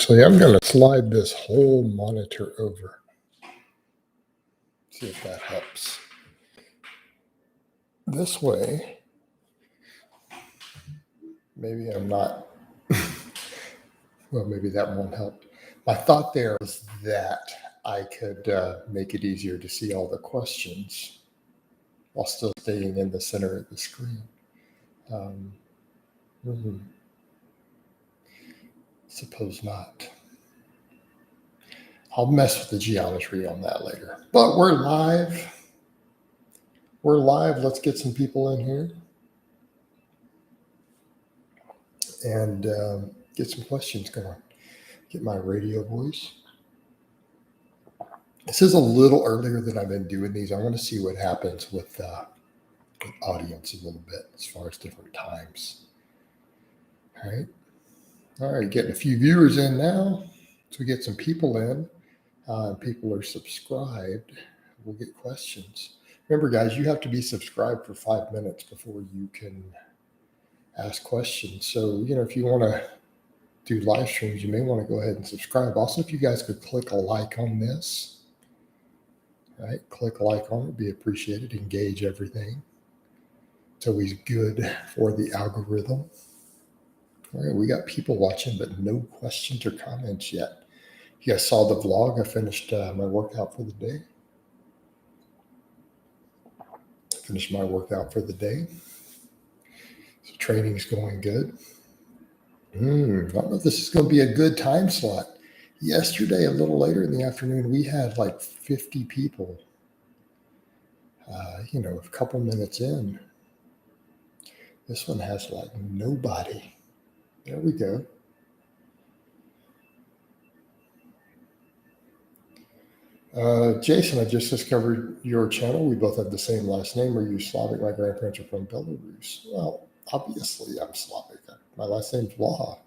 So yeah, I'm going to slide this whole monitor over. See if that helps. This way, maybe I'm not, well, maybe that won't help. My thought there was that I could make it easier to see all the questions while still staying in the center of the screen. Suppose not. I'll mess with the geometry on that later. But we're live. We're live. Let's get some people in here and get some questions going. Get my radio voice. This is a little earlier than I've been doing these. I want to see what happens with audience a little bit as far as different times. All right, getting a few viewers in now. So we get some people in. People are subscribed. We'll get questions. Remember, guys, you have to be subscribed for 5 minutes before you can ask questions. So, if you want to do live streams, you may want to go ahead and subscribe. Also, if you guys could click a like on this, right? Click a like on it, be appreciated, engage everything. It's always good for the algorithm. All right, we got people watching, but no questions or comments yet. You guys saw the vlog. I finished my workout for the day. So training's going good. I don't know if this is going to be a good time slot. Yesterday, a little later in the afternoon, we had like 50 people, a couple minutes in. This one has like nobody. There we go. Jason, I just discovered your channel. We both have the same last name. Are you Slavic? My grandparents are from Belarus. Well, obviously I'm Slavic. My last name's Blaha.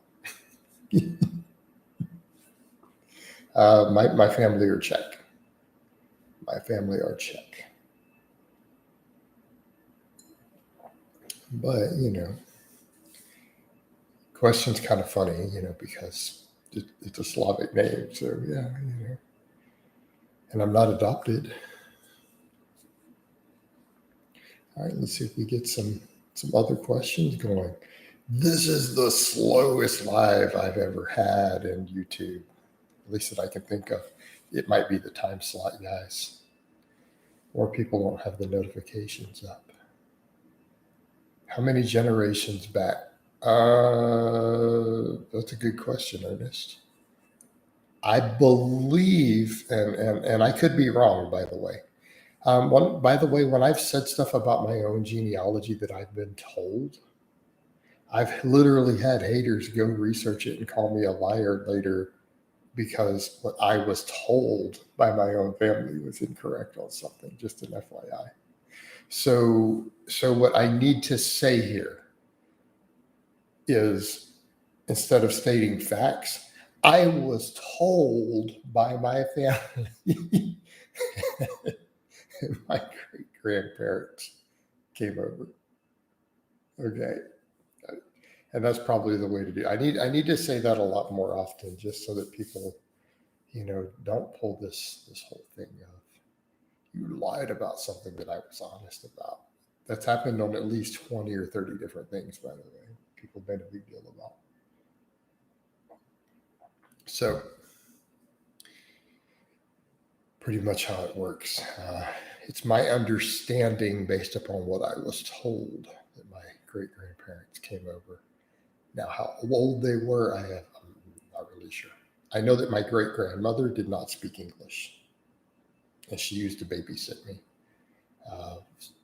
My family are Czech. But, question's kind of funny, because it's a Slavic name. So, yeah, and I'm not adopted. All right, let's see if we get some other questions going. This is the slowest live I've ever had in YouTube, at least that I can think of. It might be the time slot, guys. Or people don't have the notifications up. How many generations back? That's a good question, Ernest. I believe, and I could be wrong, by the way. When I've said stuff about my own genealogy that I've been told, I've literally had haters go research it and call me a liar later because what I was told by my own family was incorrect on something, just an FYI. So what I need to say here is, instead of stating facts, I was told by my family my great-grandparents came over. Okay. And that's probably the way to do it. I need to say that a lot more often, just so that people, don't pull this whole thing of, you lied about something that I was honest about. That's happened on at least 20 or 30 different things, by the way. People made a big deal about. So, pretty much how it works. It's my understanding, based upon what I was told, that my great-grandparents came over. Now, how old they were, I'm not really sure. I know that my great-grandmother did not speak English, and she used to babysit me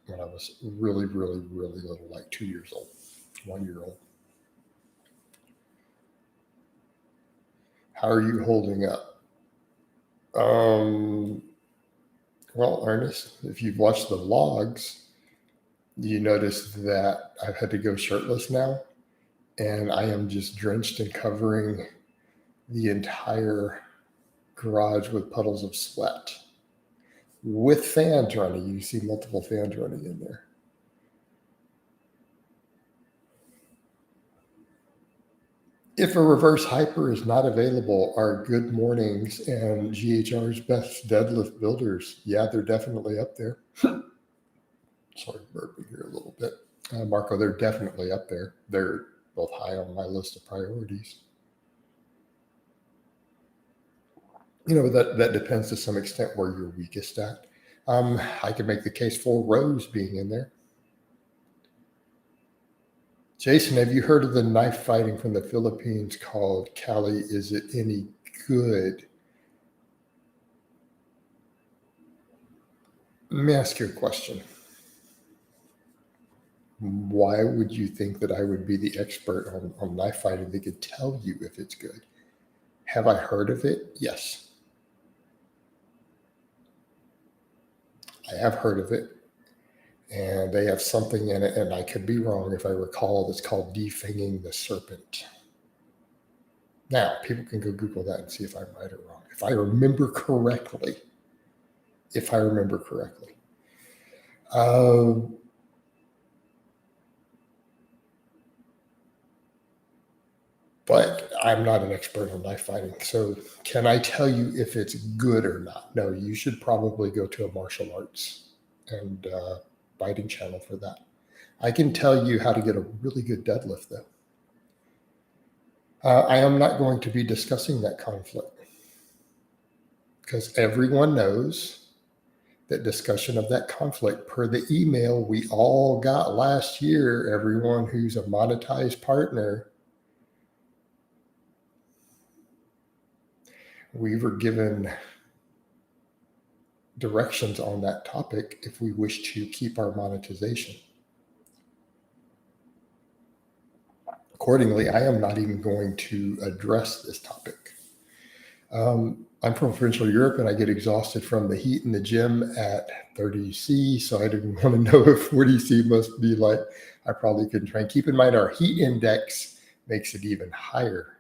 when I was really, really, really little, like 2 years old, 1 year old. How are you holding up? Well, Ernest, if you've watched the vlogs, you notice that I've had to go shirtless now, and I am just drenched and covering the entire garage with puddles of sweat with fans running. You see multiple fans running in there. If a reverse hyper is not available, are Good Mornings and GHR's best deadlift builders? Yeah, they're definitely up there. Sorry, burping here a little bit. Marco, they're definitely up there. They're both high on my list of priorities. That depends to some extent where you're weakest at. I can make the case for rows being in there. Jason, have you heard of the knife fighting from the Philippines called Cali? Is it any good? Let me ask you a question. Why would you think that I would be the expert on knife fighting that could tell you if it's good? Have I heard of it? Yes. I have heard of it. And they have something in it, and I could be wrong if I recall, that's called defanging the serpent. Now, people can go Google that and see if I'm right or wrong. If I remember correctly. But I'm not an expert on knife fighting. So can I tell you if it's good or not? No, you should probably go to a martial arts and fighting channel for that. I can tell you how to get a really good deadlift, though. I am not going to be discussing that conflict because everyone knows that discussion of that conflict, per the email we all got last year, everyone who's a monetized partner, we were given directions on that topic if we wish to keep our monetization. Accordingly, I am not even going to address this topic. I'm from Central Europe and I get exhausted from the heat in the gym at 30C, so I didn't want to know if 40C must be like, I probably couldn't train. Keep in mind, our heat index makes it even higher.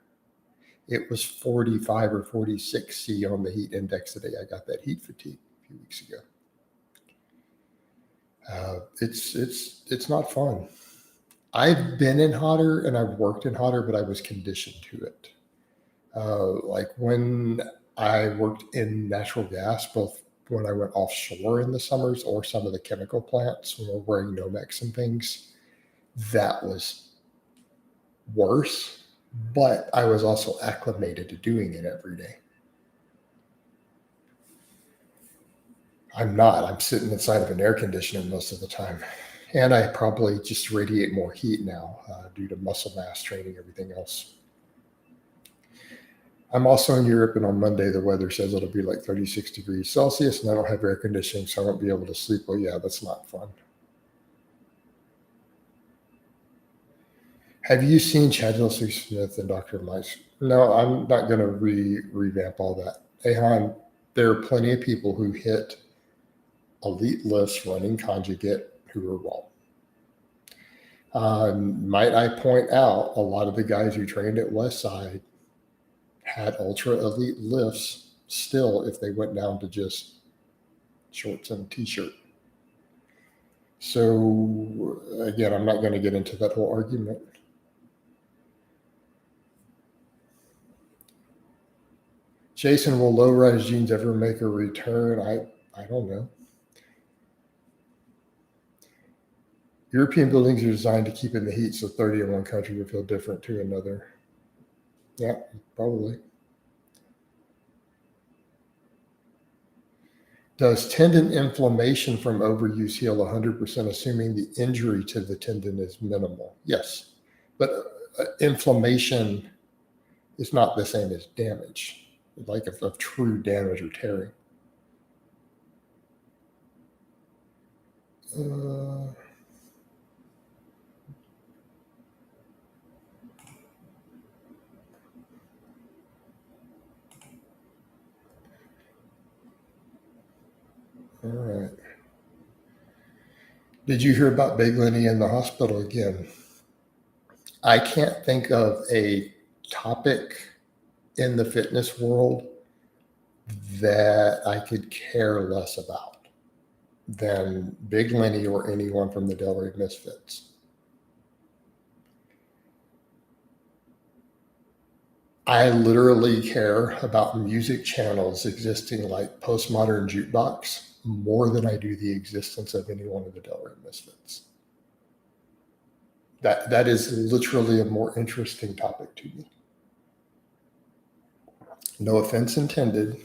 It was 45 or 46C on the heat index the day I got that heat fatigue a few weeks ago. It's not fun. I've been in hotter and I've worked in hotter, but I was conditioned to it. Like when I worked in natural gas, both when I went offshore in the summers or some of the chemical plants when we're wearing Nomex and things, that was worse, but I was also acclimated to doing it every day. I'm not. I'm sitting inside of an air conditioner most of the time. And I probably just radiate more heat now due to muscle mass training, everything else. I'm also in Europe, and on Monday, the weather says it'll be like 36 degrees Celsius, and I don't have air conditioning, so I won't be able to sleep. Well, yeah, that's not fun. Have you seen Chad Leslie Smith and Dr. Mice? No, I'm not going to revamp all that. Hey, Han, there are plenty of people who hit elite lifts running conjugate who are wrong. Might I point out, a lot of the guys who trained at Westside had ultra elite lifts still if they went down to just shorts and a t-shirt. So again, I'm not going to get into that whole argument. Jason, will low-rise jeans ever make a return? I don't know. European buildings are designed to keep in the heat, so 30 in one country would feel different to another. Yeah, probably. Does tendon inflammation from overuse heal 100%, assuming the injury to the tendon is minimal? Yes, but inflammation is not the same as damage, like of true damage or tearing. All right. Did you hear about Big Lenny in the hospital again? I can't think of a topic in the fitness world that I could care less about than Big Lenny or anyone from the Delray Misfits. I literally care about music channels existing like Postmodern Jukebox more than I do the existence of any one of the Delray Misfits. That is literally a more interesting topic to me. No offense intended,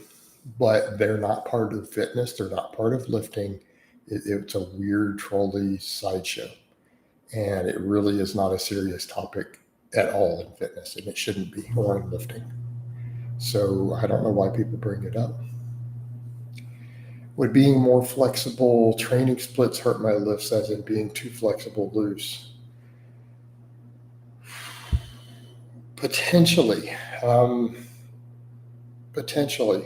but they're not part of fitness. They're not part of lifting. It's a weird trolley sideshow. And it really is not a serious topic at all in fitness, and it shouldn't be, or in lifting. So I don't know why people bring it up. Would being more flexible training splits hurt my lifts, as in being too flexible loose? Potentially. Potentially.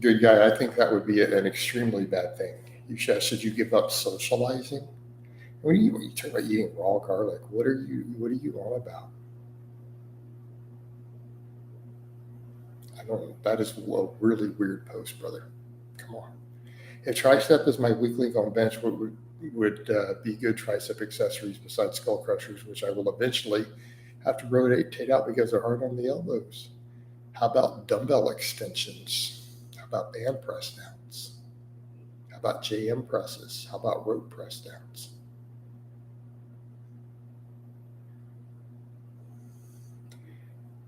Good guy. I think that would be an extremely bad thing. Should you give up socializing? What are you talking about eating raw garlic? What are you on about? I don't know. That is a really weird post, brother. Come on. If tricep is my weak link on bench, what would be good tricep accessories besides skull crushers, which I will eventually have to rotate out because they're hard on the elbows? How about dumbbell extensions? How about band press downs? How about JM presses? How about rope press downs?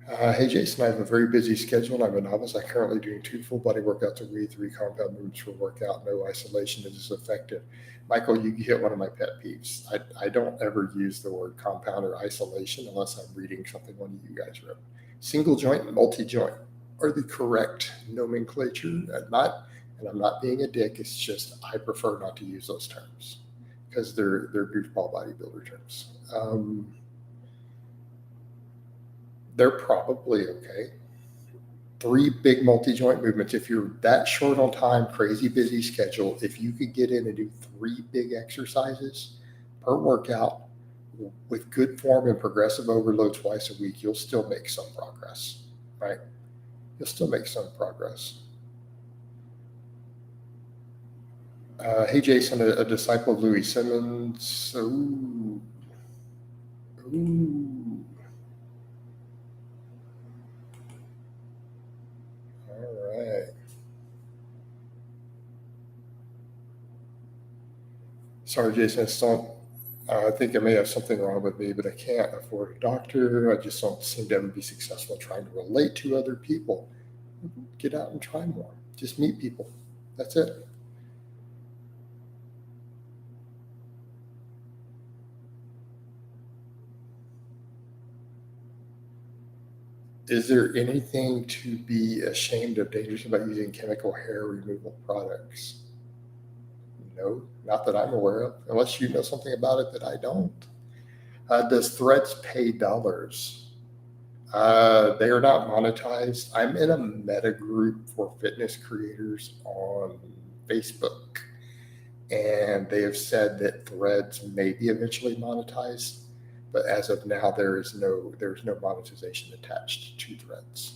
Hey, Jason, I have a very busy schedule and I'm a novice. I'm currently doing 2 full body workouts a week, 3 compound movements per workout, no isolation. Is this effective? Michael, you hit one of my pet peeves. I don't ever use the word compound or isolation unless I'm reading something one of you guys wrote. Single joint and multi-joint are the correct nomenclature. And I'm not being a dick. It's just I prefer not to use those terms because they're goofball bodybuilder terms. They're probably okay. 3 big multi-joint movements. If you're that short on time, crazy busy schedule, if you could get in and do 3 big exercises per workout with good form and progressive overload twice a week, you'll still make some progress, right? You'll still make some progress. Hey, Jason, a disciple of Louis Simmons. Ooh. All right. Sorry, Jason, I think I may have something wrong with me, but I can't afford a doctor. I just don't seem to ever be successful trying to relate to other people. Get out and try more. Just meet people. That's it. Is there anything to be ashamed of dangerous about using chemical hair removal products? No, not that I'm aware of, unless you know something about it that I don't. Does Threads pay dollars? They are not monetized. I'm in a meta group for fitness creators on Facebook, and they have said that Threads may be eventually monetized, but as of now, there's no monetization attached to Threads.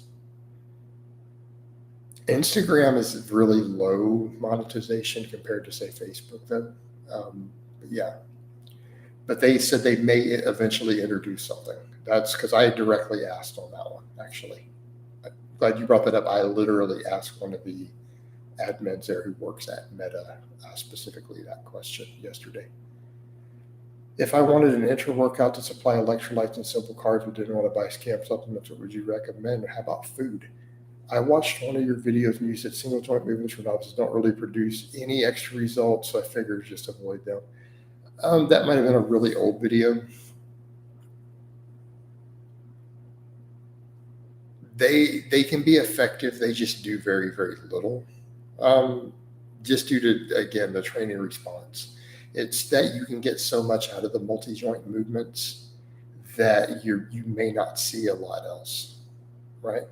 Instagram is really low monetization compared to, say, Facebook, though. But yeah, but they said they may eventually introduce something. That's because I directly asked on that one, actually. I'm glad you brought that up. I literally asked one of the admins there who works at Meta specifically that question yesterday. If I wanted an intra workout to supply electrolytes and simple carbs but didn't want to buy scam supplements, what would you recommend? How about food? I watched one of your videos and you said single joint movements for novices don't really produce any extra results, so I figured just avoid them. That might have been a really old video. They can be effective. They just do very, very little. Just due to, again, the training response. It's that you can get so much out of the multi-joint movements that you may not see a lot else, right?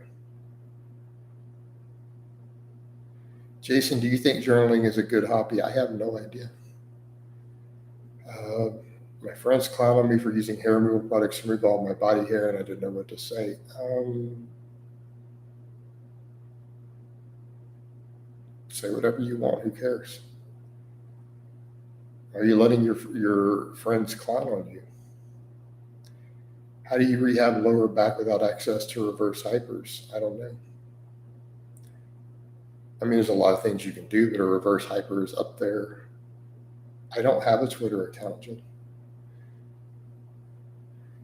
Jason, do you think journaling is a good hobby? I have no idea. My friends clown on me for using hair removal products to remove all my body hair, and I didn't know what to say. Say whatever you want. Who cares? Are you letting your friends clown on you? How do you rehab lower back without access to reverse hypers? I don't know. I mean, there's a lot of things you can do, but a reverse hyper is up there. I don't have a Twitter account, Jen.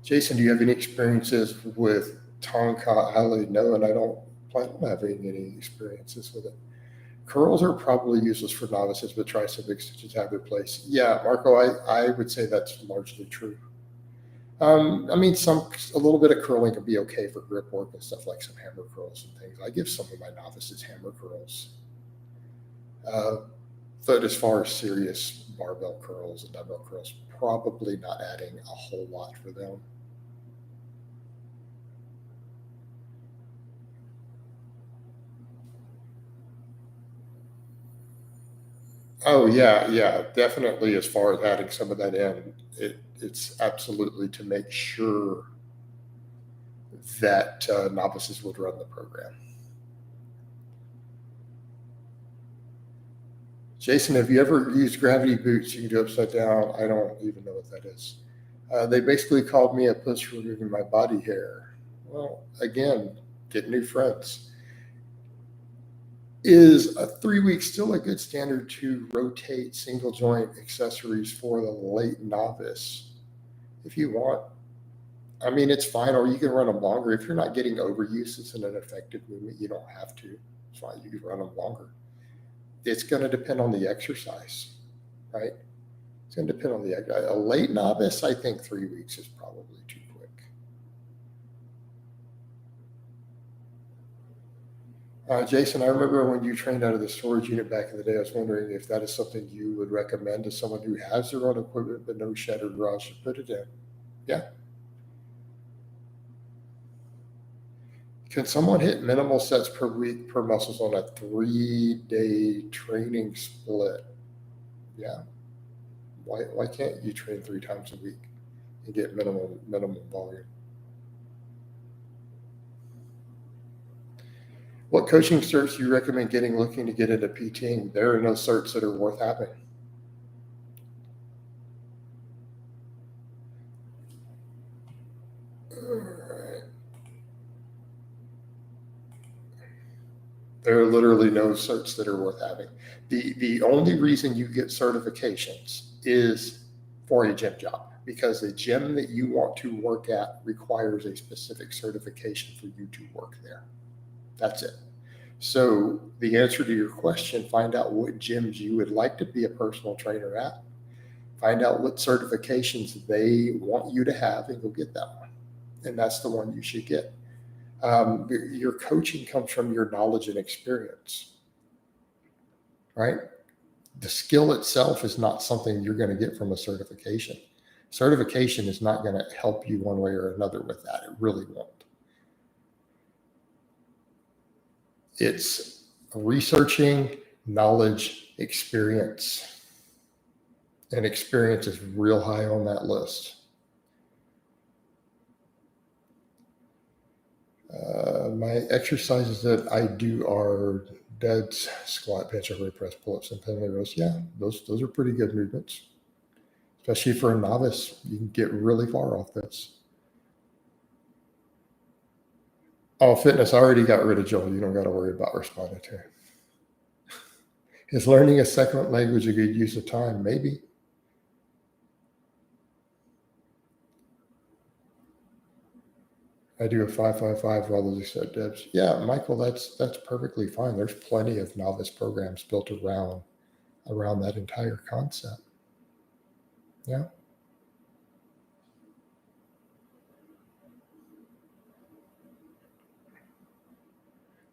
Jason, do you have any experiences with Tonka Alley? No, and I don't plan on having any experiences with it. Curls are probably useless for novices, but tricep extensions have their place. Yeah, Marco, I would say that's largely true. I mean, a little bit of curling can be okay for grip work and stuff like some hammer curls and things. I give some of my novices hammer curls. But as far as serious barbell curls and dumbbell curls, probably not adding a whole lot for them. Oh yeah, definitely. As far as adding some of that in, it's absolutely to make sure that novices would run the program. Jason, have you ever used gravity boots you can do upside down? I don't even know what that is. They basically called me a puss for removing my body hair. Well, again, get new friends. Is a 3 week still a good standard to rotate single joint accessories for the late novice? If you want, I mean, it's fine, or you can run them longer. If you're not getting overuse, it's an effective movement. You don't have to. It's fine. You can run them longer. It's going to depend on the exercise, right? It's going to depend on the exercise. A late novice, I think 3 weeks is probably too quick. Jason, I remember when you trained out of the storage unit back in the day, I was wondering if that is something you would recommend to someone who has their own equipment but no shed garage to put it in. Yeah. Can someone hit minimal sets per week per muscles on a 3-day training split? Yeah. Why can't you train 3 times a week and get minimum volume? What coaching certs do you recommend getting looking to get into PTing? There are no certs that are worth having. There are literally no certs that are worth having. The only reason you get certifications is for a gym job, because the gym that you want to work at requires a specific certification for you to work there. That's it. So the answer to your question, find out what gyms you would like to be a personal trainer at. Find out what certifications they want you to have and go get that one. And that's the one you should get. Your coaching comes from your knowledge and experience, right? The skill itself is not something you're going to get from a certification. Certification is not going to help you one way or another with that. It really won't. It's researching, knowledge, experience. And experience is real high on that list. My exercises that I do are deads, squat, bench, overhead press, pull-ups, and pendulum rows. Yeah, those are pretty good movements. Especially for a novice, you can get really far off this. Oh, fitness, I already got rid of Joel. You don't got to worry about responding to him. Is learning a second language a good use of time? Maybe. I do a 5-5-5 while those accept Debs. Yeah, Michael, that's perfectly fine. There's plenty of novice programs built around that entire concept. Yeah.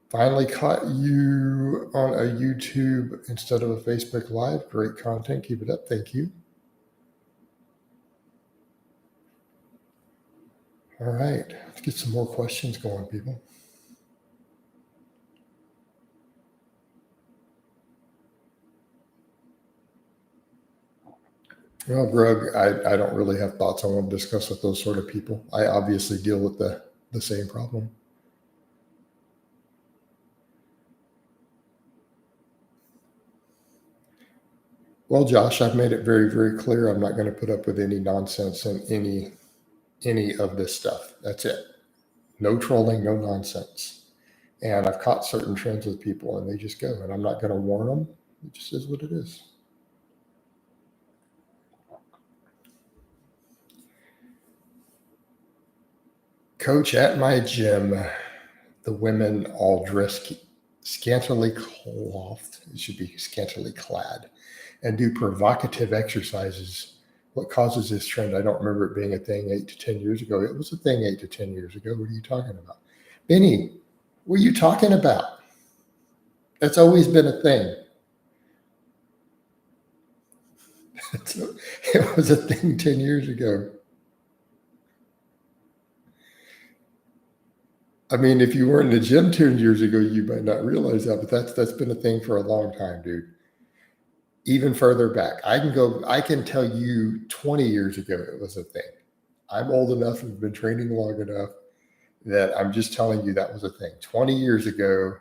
Finally caught you on a YouTube instead of a Facebook Live. Great content. Keep it up. Thank you. All right. Let's get some more questions going, people. Well, Greg, I don't really have thoughts I want to discuss with those sort of people. I obviously deal with the same problem. Well, Josh, I've made it very, very clear I'm not going to put up with any nonsense and any of this stuff. That's it. No trolling, no nonsense. And I've caught certain trends with people and they just go, and I'm not going to warn them. It just is what it is. Coach, at my gym, the women all dress scantily clothed, it should be scantily clad, and do provocative exercises. What causes this trend? I don't remember it being a thing 8 to 10 years ago. It was a thing 8 to 10 years ago. What are you talking about? Benny, what are you talking about? That's always been a thing. It was a thing 10 years ago. I mean, if you weren't in the gym 10 years ago, you might not realize that, but that's been a thing for a long time, dude. Even further back, I can tell you 20 years ago it was a thing. I'm old enough and been training long enough that I'm just telling you that was a thing. 20 years ago,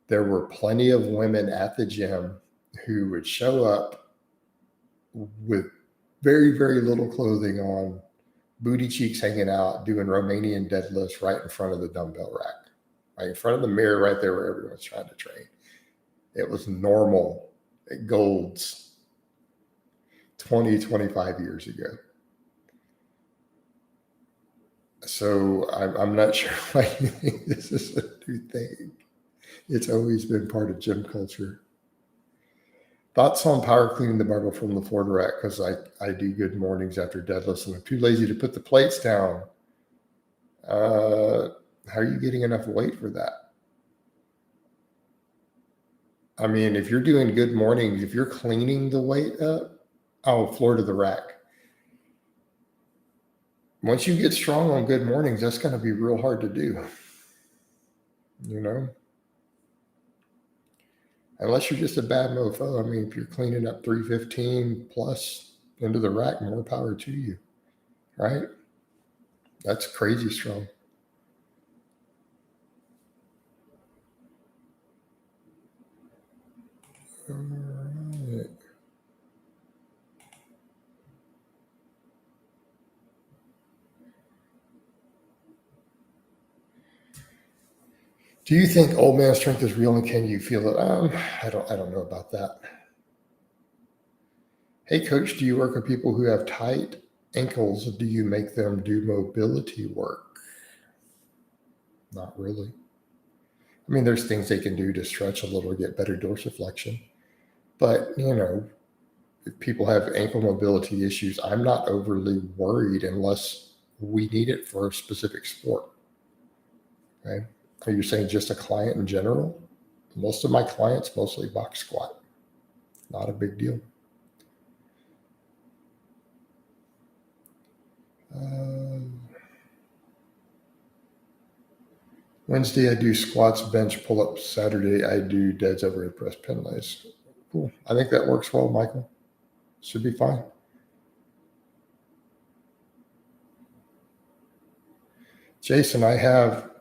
there were plenty of women at the gym who would show up with very, very little clothing on, booty cheeks hanging out, doing Romanian deadlifts right in front of the dumbbell rack, right in front of the mirror, right there where everyone's trying to train. It was normal at Gold's 20, 25 years ago. So I'm not sure why you think this is a new thing. It's always been part of gym culture. Thoughts on power cleaning the barbell from the floor to rack? Because I do good mornings after deadlifts and I'm too lazy to put the plates down. How are you getting enough weight for that? I mean, if you're doing good mornings, if you're cleaning the weight up, floor to the rack. Once you get strong on good mornings, that's going to be real hard to do. You know? Unless you're just a bad mofo. I mean, if you're cleaning up 315 plus into the rack, more power to you. Right? That's crazy strong. All right. Do you think old man strength is real and can you feel it? I don't know about that. Hey coach, do you work with people who have tight ankles? Do you make them do mobility work? Not really. I mean, there's things they can do to stretch a little, get better dorsiflexion. But, if people have ankle mobility issues, I'm not overly worried unless we need it for a specific sport. Okay. Are you saying just a client in general? Most of my clients mostly box squat. Not a big deal. Wednesday, I do squats, bench, pull-ups. Saturday, I do deads, overhead press, pin lays. Cool. I think that works well, Michael. Should be fine. Jason, I have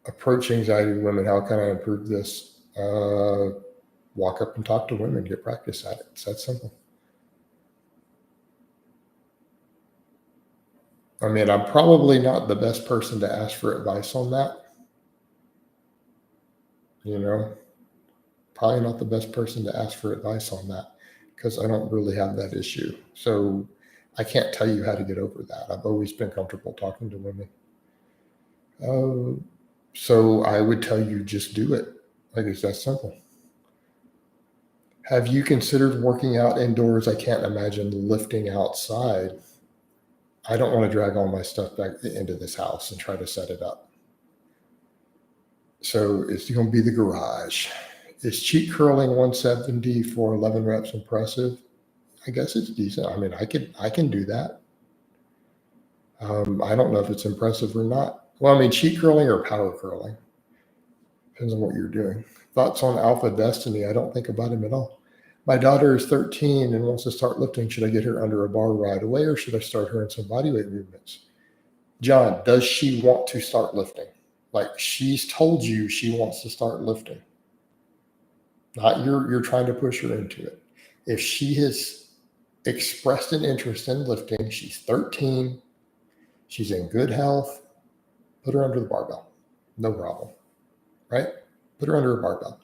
approach anxiety with women. How can I improve this? Walk up and talk to women, get practice at it. It's that simple. I mean, I'm probably not the best person to ask for advice on that. Probably not the best person to ask for advice on that because I don't really have that issue. So I can't tell you how to get over that. I've always been comfortable talking to women. So I would tell you just do it. Like it's that simple. Have you considered working out indoors? I can't imagine lifting outside. I don't want to drag all my stuff back into this house and try to set it up. So it's going to be the garage. Is cheek curling 170 for 11 reps impressive? I guess it's decent. I mean, I can do that. I don't know if it's impressive or not. Well, I mean, cheek curling or power curling. Depends on what you're doing. Thoughts on Alpha Destiny? I don't think about him at all. My daughter is 13 and wants to start lifting. Should I get her under a bar right away or should I start her in some bodyweight movements? John, does she want to start lifting? Like she's told you she wants to start lifting. Not you're trying to push her into it. If she has expressed an interest in lifting, she's 13, she's in good health, put her under the barbell. No problem, right? Put her under a barbell.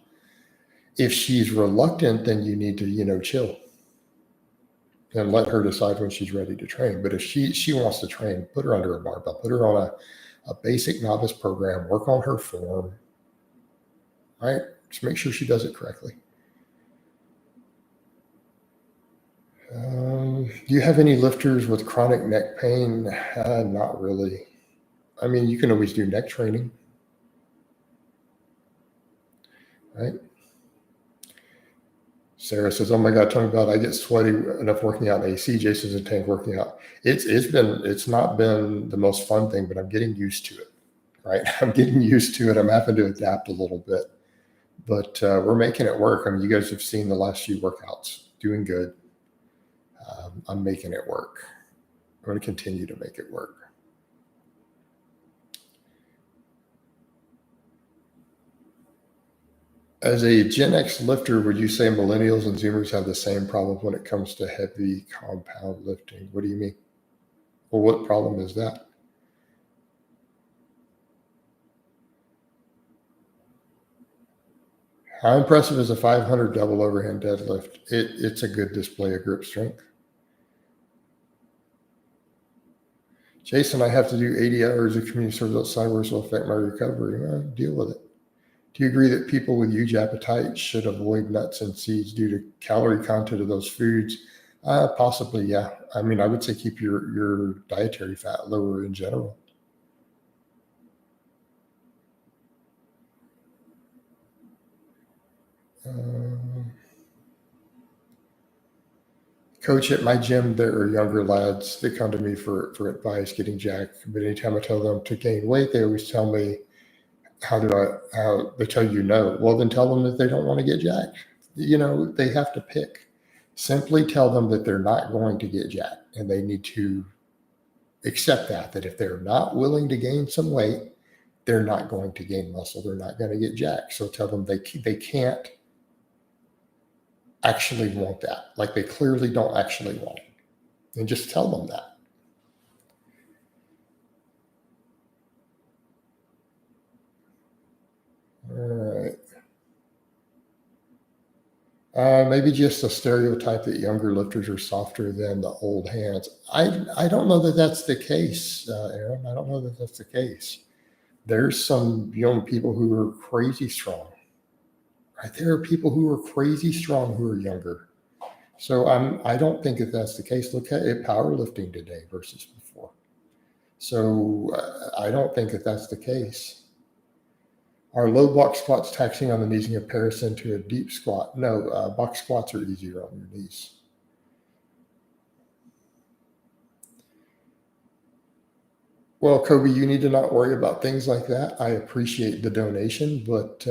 If she's reluctant, then you need to, chill and let her decide when she's ready to train. But if she wants to train, put her under a barbell, put her on a basic novice program, work on her form, right? Just make sure she does it correctly. Do you have any lifters with chronic neck pain? Not really. I mean, you can always do neck training, right? Sarah says, "Oh my God, talking about I get sweaty enough working out in AC. Jason's a tank working out. It's not been the most fun thing, but I'm getting used to it, right? I'm getting used to it. I'm having to adapt a little bit, but we're making it work. I mean, you guys have seen the last few workouts, doing good. I'm making it work. I'm going to continue to make it work." As a Gen X lifter, would you say millennials and Zoomers have the same problem when it comes to heavy compound lifting? What do you mean? Well, what problem is that? How impressive is a 500 double overhand deadlift? It's a good display of grip strength. Jason, I have to do 80 hours of community service outside, which will affect my recovery. Well, deal with it. Do you agree that people with huge appetites should avoid nuts and seeds due to calorie content of those foods? Possibly, yeah. I mean, I would say keep your dietary fat lower in general. Coach, at my gym, there are younger lads that come to me for advice getting jacked. But anytime I tell them to gain weight, they always tell me, how they tell you no. Well, then tell them that they don't want to get jacked. They have to pick. Simply tell them that they're not going to get jacked, and they need to accept that if they're not willing to gain some weight, they're not going to gain muscle. They're not going to get jacked. So tell them they can't actually want that. Like they clearly don't actually want it. And just tell them that. All right. Maybe just a stereotype that younger lifters are softer than the old hands. I don't know that that's the case, Aaron. I don't know that that's the case. There's some young people who are crazy strong. Right? There are people who are crazy strong who are younger. So I don't think that that's the case. Look at it, powerlifting today versus before. So I don't think that that's the case. Are low box squats taxing on the knees in comparison to a deep squat? No, box squats are easier on your knees. Well, Kobe, you need to not worry about things like that. I appreciate the donation, but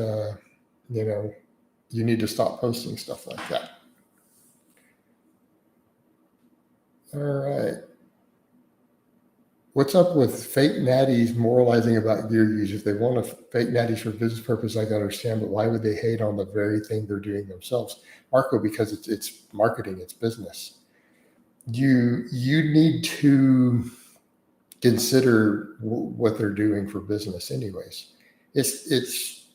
you need to stop posting stuff like that. All right. What's up with fake natties moralizing about gear use? If they want to fake natties for business purpose, I can understand, but why would they hate on the very thing they're doing themselves? Marco, because it's marketing, it's business. You need to consider what they're doing for business anyways. It's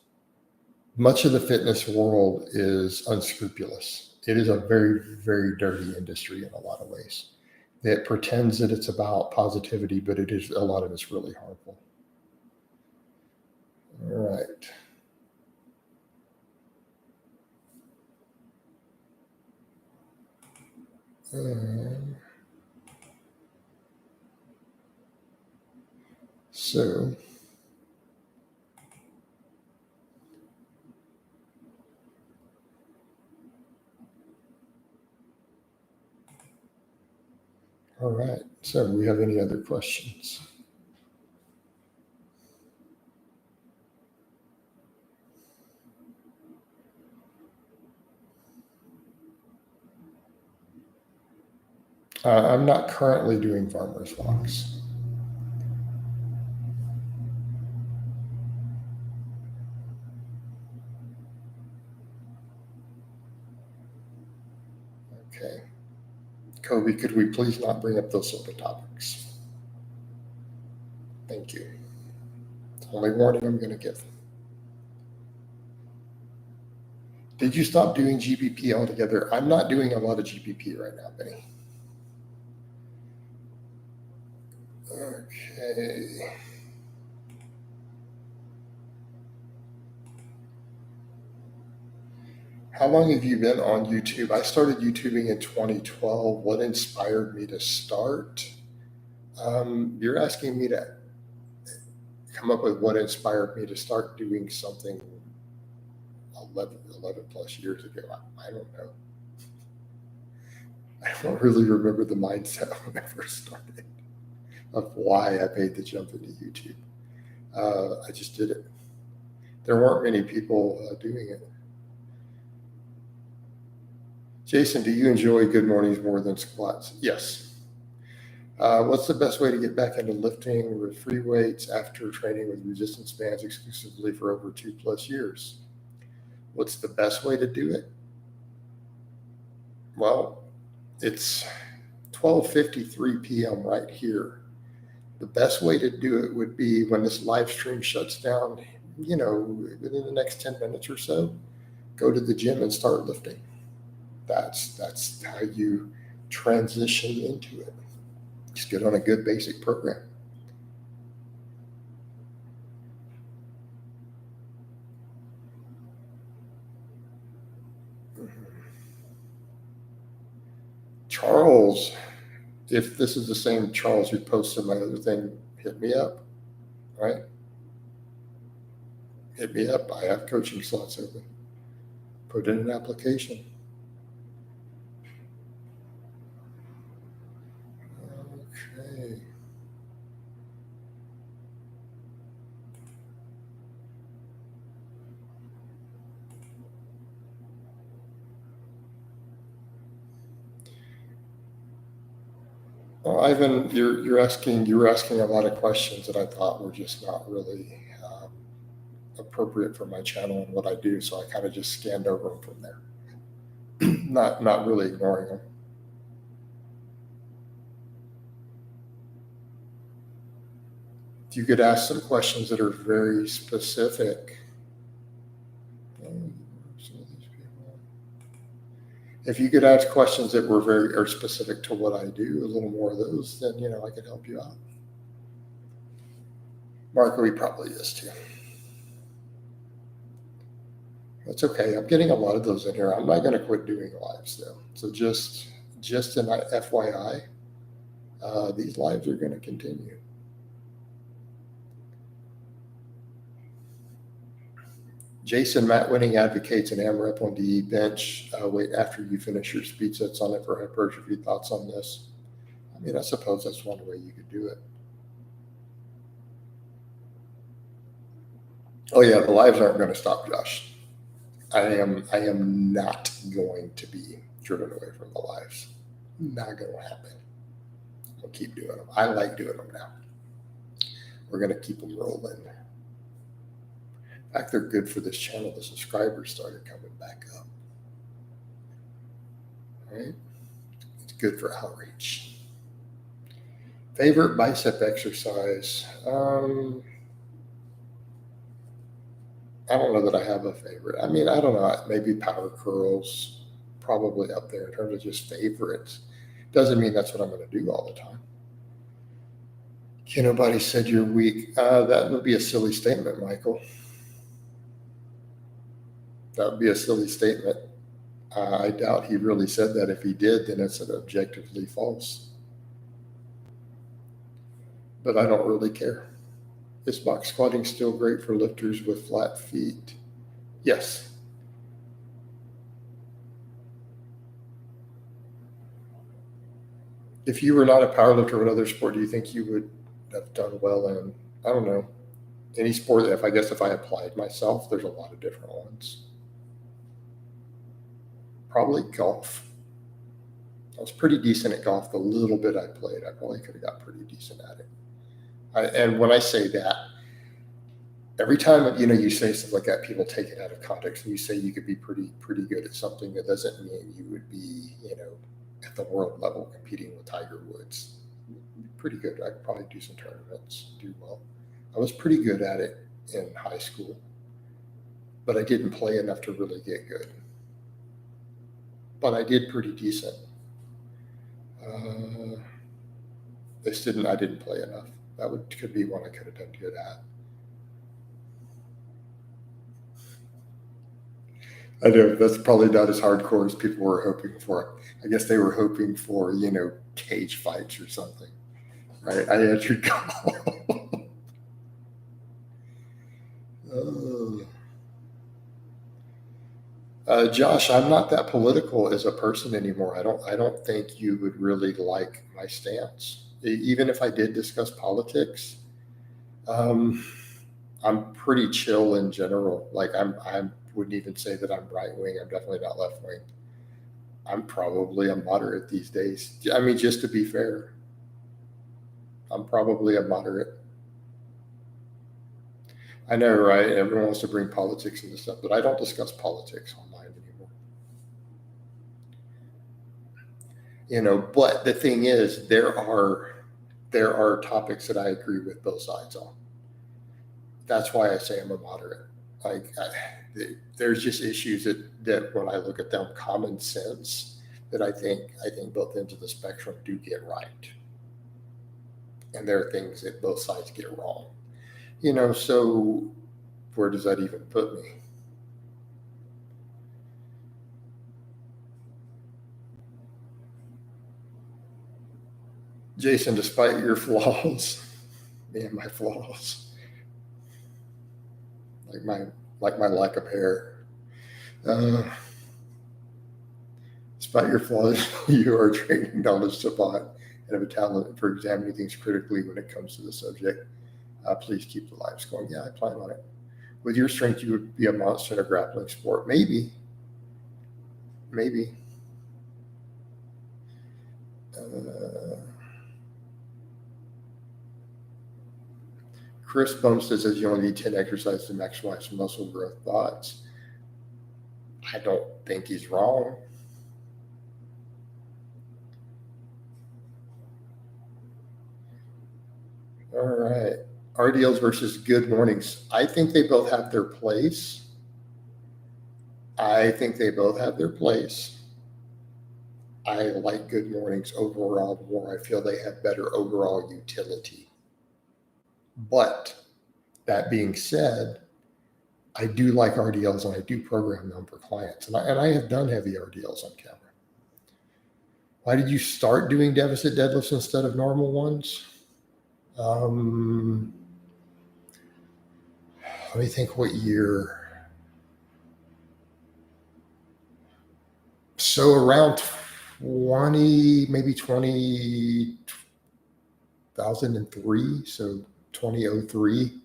much of the fitness world is unscrupulous. It is a very, very dirty industry in a lot of ways. It pretends that it's about positivity, but a lot of it's really harmful. All right. So all right. So do we have any other questions? I'm not currently doing farmers walks. Okay. Kobe, could we please not bring up those sort of topics? Thank you. It's the only warning I'm going to give. Did you stop doing GBP altogether? I'm not doing a lot of GBP right now, Benny. Okay. How long have you been on YouTube? I started YouTubing in 2012. What inspired me to start? You're asking me to come up with what inspired me to start doing something 11 plus years ago. I don't know. I don't really remember the mindset when I first started of why I made the jump into YouTube. I just did it. There weren't many people doing it. Jason, do you enjoy good mornings more than squats? Yes. What's the best way to get back into lifting with free weights after training with resistance bands exclusively for over 2+ years? What's the best way to do it? Well, it's 12:53 p.m. right here. The best way to do it would be when this live stream shuts down, within the next 10 minutes or so, go to the gym and start lifting. That's how you transition into it. Just get on a good basic program. Charles, if this is the same Charles who posted my other thing, hit me up, right? Hit me up. I have coaching slots open. Put in an application. Okay. Well, Ivan, you were asking a lot of questions that I thought were just not really appropriate for my channel and what I do. So I kind of just scanned over them from there, not really ignoring them. If you could ask some questions that are very specific. If you could ask questions that are specific to what I do, a little more of those, then I could help you out. Marco, he probably is too. That's okay. I'm getting a lot of those in here. I'm not going to quit doing lives though. So just an FYI, these lives are going to continue. Jason, Matt Winning advocates an AMRAP on DE bench. Wait after you finish your speed sets on it for hypertrophy. Thoughts on this? I mean, I suppose that's one way you could do it. Oh yeah, the lives aren't going to stop, Josh. I am not going to be driven away from the lives. Not going to happen. We'll keep doing them. I like doing them now. We're going to keep them rolling. In fact, they're good for this channel. The subscribers started coming back up. All right? It's good for outreach. Favorite bicep exercise? I don't know that I have a favorite. I mean, I don't know. Maybe power curls, probably up there in terms of just favorites. Doesn't mean that's what I'm going to do all the time. Nobody said you're weak. That would be a silly statement, Michael. That would be a silly statement. I doubt he really said that. If he did, then it's objectively false. But I don't really care. Is box squatting still great for lifters with flat feet? Yes. If you were not a powerlifter, what other sport do you think you would have done well in? I don't know. Any sport, if I applied myself, there's a lot of different ones. Probably golf. I was pretty decent at golf. The little bit I played, I probably could have got pretty decent at it. And when I say that, every time you say stuff like that, people take it out of context. And you say you could be pretty good at something. That doesn't mean you would be at the world level competing with Tiger Woods. Pretty good. I could probably do some tournaments, do well. I was pretty good at it in high school, but I didn't play enough to really get good. But I did pretty decent. I didn't play enough. Could be one I could have done good at. I know that's probably not as hardcore as people were hoping for. I guess they were hoping for, cage fights or something, right? I answered call. Josh, I'm not that political as a person anymore. I don't think you would really like my stance. Even if I did discuss politics, I'm pretty chill in general. Like I wouldn't even say that I'm right wing. I'm definitely not left wing. I'm probably a moderate these days. I mean, just to be fair, I'm probably a moderate. I know, right? Everyone wants to bring politics into stuff, but I don't discuss politics online anymore. But the thing is, there are topics that I agree with both sides on. That's why I say I'm a moderate. There's just issues that when I look at them, common sense, that I think both ends of the spectrum do get right, and there are things that both sides get wrong. So where does that even put me? Jason, despite your flaws, and my flaws, like my lack of hair, despite your flaws, you are trained knowledge savant and have a talent for examining things critically when it comes to the subject. Please keep the lives going. Yeah, I plan on it. With your strength, you would be a monster in a grappling sport. Maybe. Chris Bumps says you only need 10 exercises to maximize muscle growth. Thoughts? I don't think he's wrong. All right. RDLs versus good mornings. I think they both have their place. I like good mornings overall more. I feel they have better overall utility. But that being said, I do like RDLs and I do program them for clients. And I have done heavy RDLs on camera. Why did you start doing deficit deadlifts instead of normal ones? Let me think what year. So around 2003, so 2003,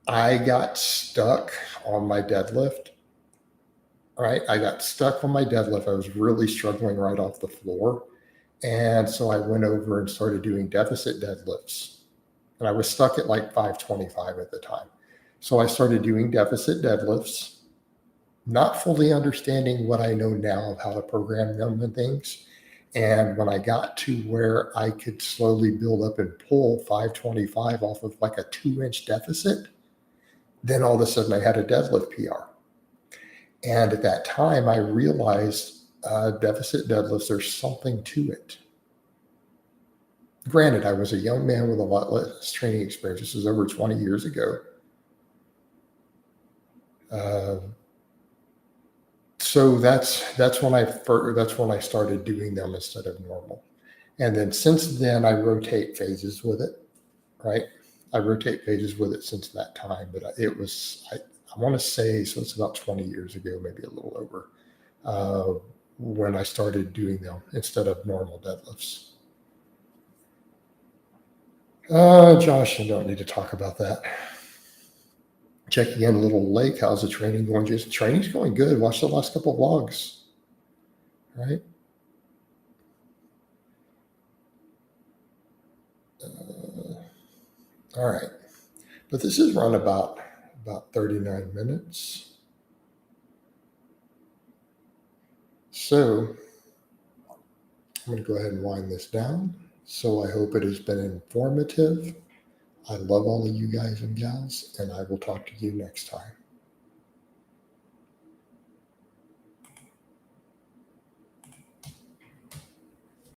I got stuck on my deadlift. Right? I got stuck on my deadlift. I was really struggling right off the floor. And so I went over and started doing deficit deadlifts. And I was stuck at like 525 at the time. So I started doing deficit deadlifts, not fully understanding what I know now of how to program them and things. And when I got to where I could slowly build up and pull 525 off of like a 2-inch deficit, then all of a sudden I had a deadlift PR. And at that time, I realized deficit deadlifts, there's something to it. Granted, I was a young man with a lot less training experience. This was over 20 years ago. So that's when I started doing them instead of normal. And then since then, I rotate phases with it, right? I rotate phases with it since that time, but it was, I want to say, so it's about 20 years ago, maybe a little over, when I started doing them instead of normal deadlifts. Josh, I don't need to talk about that. Checking in a little late. How's the training going? Just training's going good. Watch the last couple of vlogs, right? All right, but this is run about 39 minutes. So I'm going to go ahead and wind this down. So I hope it has been informative. I love all of you guys and gals, and I will talk to you next time.